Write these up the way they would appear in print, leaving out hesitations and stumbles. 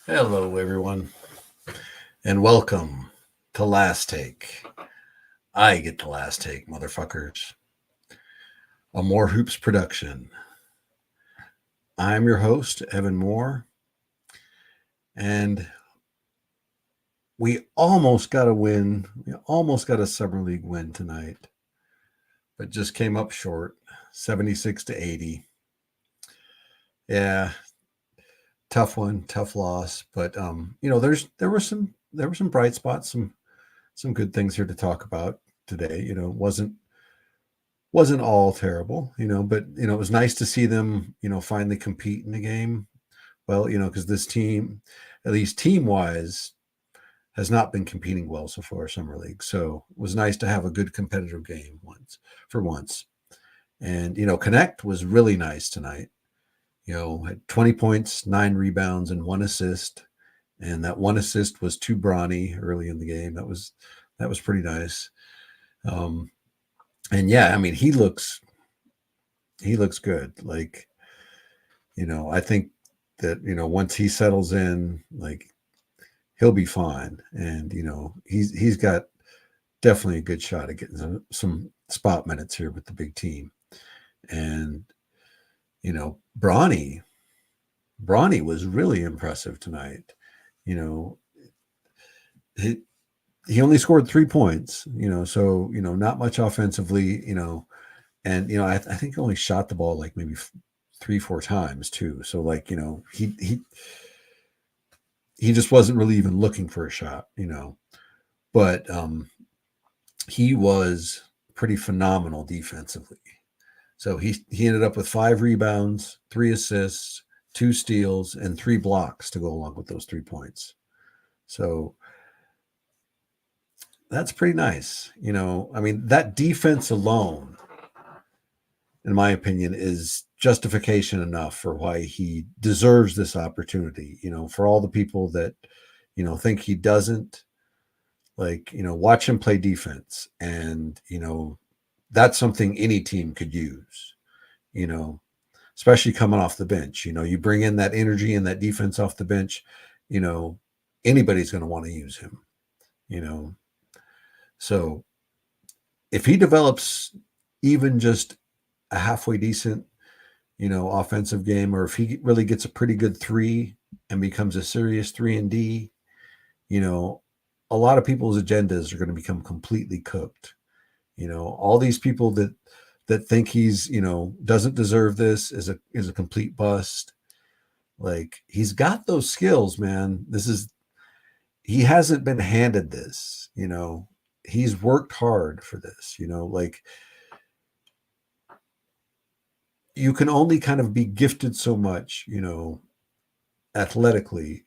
Hello, everyone, and welcome to Last Take. I get the last take, motherfuckers. A More Hoops production. I'm your host, Evan Moore, and we almost got a win. We almost got a Summer League win tonight, but just came up short 76 to 80. Yeah, tough one, tough loss, but there were some bright spots, some good things here to talk about today. Wasn't all terrible, but it was nice to see them, finally compete in the game. Well, because this team, at least team wise, has not been competing well so far summer league. So it was nice to have a good competitive game once. And Connect was really nice tonight. Had 20 points, 9 rebounds, and 1 assist. And that 1 assist was to Bronny early in the game. That was pretty nice. And yeah, I mean he looks good. Like, I think that, once he settles in, like he'll be fine. And, he's got definitely a good shot at getting some spot minutes here with the big team. And, Bronny was really impressive tonight. You know, he, he only scored 3 points, so, not much offensively, and, I think he only shot the ball like maybe 3, 4 times too. So like, he just wasn't really even looking for a shot, but he was pretty phenomenal defensively. So he ended up with 5 rebounds, 3 assists, 2 steals, and 3 blocks to go along with those 3 points. So that's pretty nice. I mean, that defense alone, in my opinion, is justification enough for why he deserves this opportunity. For all the people that, think he doesn't, like, watch him play defense. And, that's something any team could use, you know, especially coming off the bench. You bring in that energy and that defense off the bench, you know, anybody's going to want to use him, you know. So if he develops even just a halfway decent, offensive game, or if he really gets a pretty good three and becomes a serious 3 and D, you know, a lot of people's agendas are going to become completely cooked. All these people that think he's, doesn't deserve this is a complete bust. Like, he's got those skills, man. He hasn't been handed this, he's worked hard for this, like, you can only kind of be gifted so much, athletically,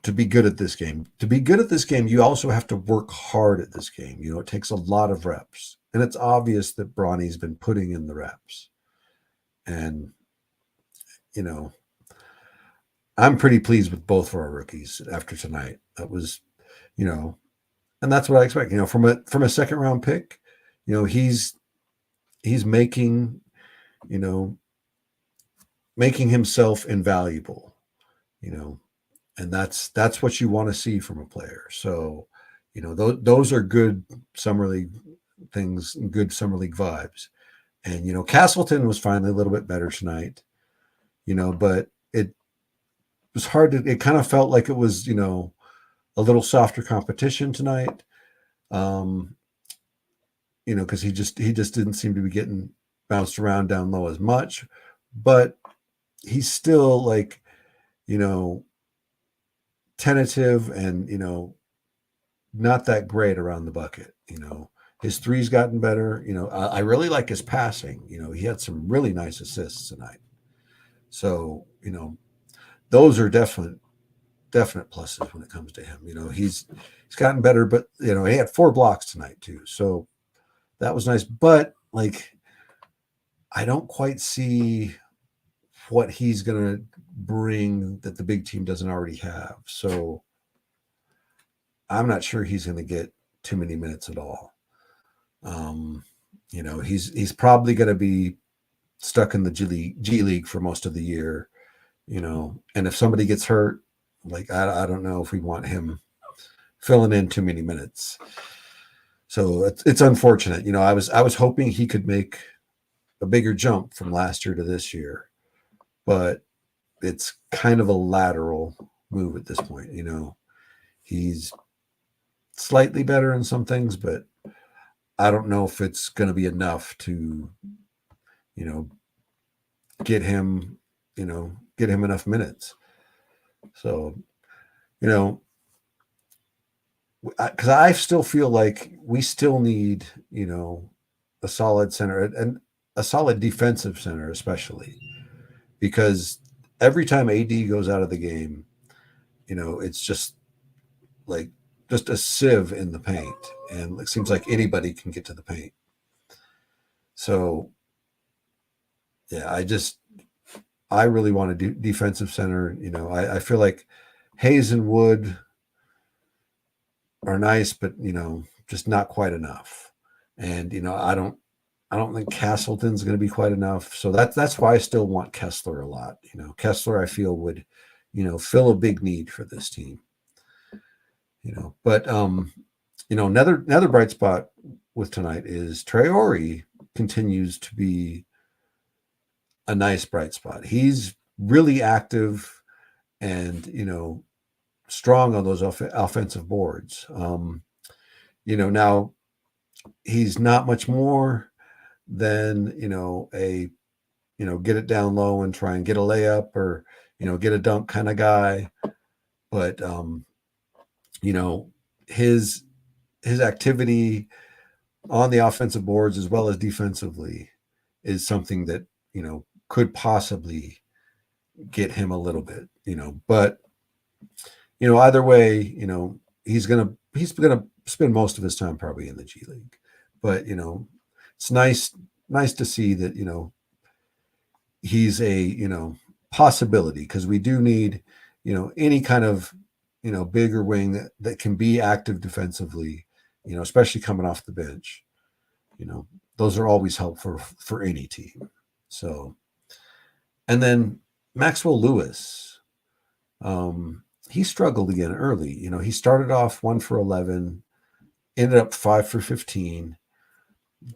to be good at this game. To be good at this game, you also have to work hard at this game. It takes a lot of reps. And it's obvious that Bronny's been putting in the reps. And, I'm pretty pleased with both of our rookies after tonight. That was, and that's what I expect. From a second round pick, he's making, making himself invaluable, and that's what you want to see from a player. So, those are good summer league things, good summer league vibes. And Castleton was finally a little bit better tonight, but it was hard to. It kind of felt like it was, a little softer competition tonight. Because he just didn't seem to be getting bounced around down low as much, but he's still like, tentative and, not that great around the bucket. His three's gotten better. I really like his passing. He had some really nice assists tonight. So, those are definite pluses when it comes to him. He's gotten better, but he had 4 blocks tonight too. So that was nice. But like, I don't quite see what he's going to bring that the big team doesn't already have. So I'm not sure he's going to get too many minutes at all. He's probably going to be stuck in the G League for most of the year, and if somebody gets hurt, like I don't know if we want him filling in too many minutes. So it's unfortunate. I was hoping he could make a bigger jump from last year to this year, but it's kind of a lateral move at this point. He's slightly better in some things, but I don't know if it's going to be enough to, you know, get him, get him enough minutes. So, because I still feel like we still need, a solid center and a solid defensive center, especially because every time AD goes out of the game, it's just like just a sieve in the paint, and it seems like anybody can get to the paint. So, yeah, I really want to do defensive center. I feel like Hayes and Wood are nice, but just not quite enough. And I don't think Castleton's going to be quite enough. So that's why I still want Kessler a lot. Kessler I feel would, fill a big need for this team. But another bright spot with tonight is Traore continues to be a nice bright spot. He's really active and strong on those offensive boards. Now he's not much more than a get it down low and try and get a layup or get a dunk kind of guy, but his activity on the offensive boards as well as defensively is something that could possibly get him a little bit, but either way, he's gonna spend most of his time probably in the G League, but it's nice to see that he's a possibility, because we do need any kind of bigger wing that can be active defensively, especially coming off the bench. Those are always helpful for any team. So, and then Maxwell Lewis, he struggled again early. He started off 1 for 11, ended up 5 for 15.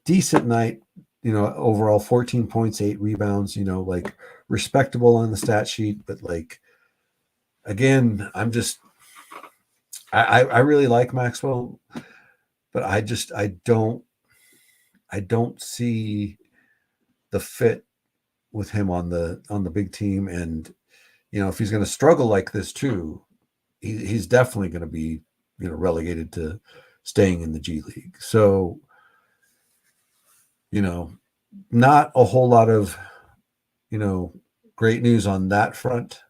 Decent night, overall 14 points, 8 rebounds, like respectable on the stat sheet. But like, again, I really like Maxwell, but I don't see the fit with him on the big team. And if he's going to struggle like this too, he's definitely going to be relegated to staying in the G League. So not a whole lot of great news on that front.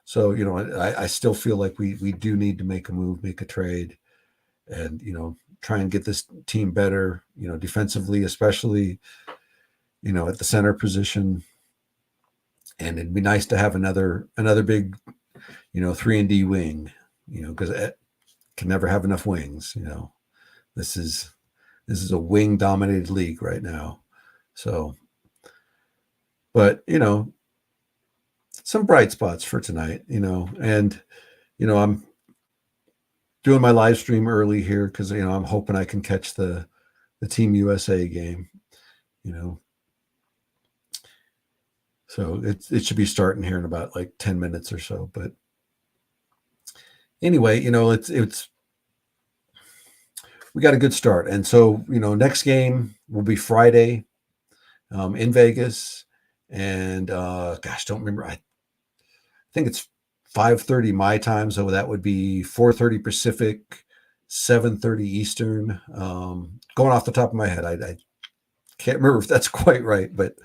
So I still feel like we do need to make a move, make a trade, and try and get this team better, defensively, especially at the center position. And it'd be nice to have another big 3-and-D wing, because it can never have enough wings. This is a wing dominated league right now. So, but some bright spots for tonight, and I'm doing my live stream early here because I'm hoping I can catch the Team USA game. So it should be starting here in about like 10 minutes or so. But anyway, it's we got a good start. And so, next game will be Friday in Vegas. And don't remember. I think it's 5:30 my time. So that would be 4:30 Pacific, 7:30 Eastern. Going off the top of my head, I can't remember if that's quite right, but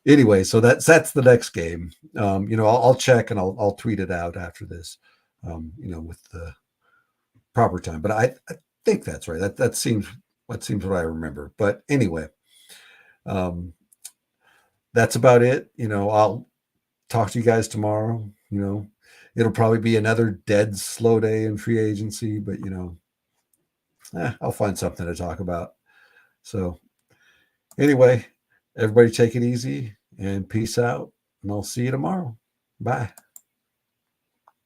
anyway, so that's the next game. I'll check and I'll tweet it out after this, with the proper time. But I think that's right. That seems what I remember. But anyway, that's about it. I'll talk to you guys tomorrow. It'll probably be another dead slow day in free agency, but I'll find something to talk about. So anyway, everybody take it easy and peace out, and I'll see you tomorrow. Bye.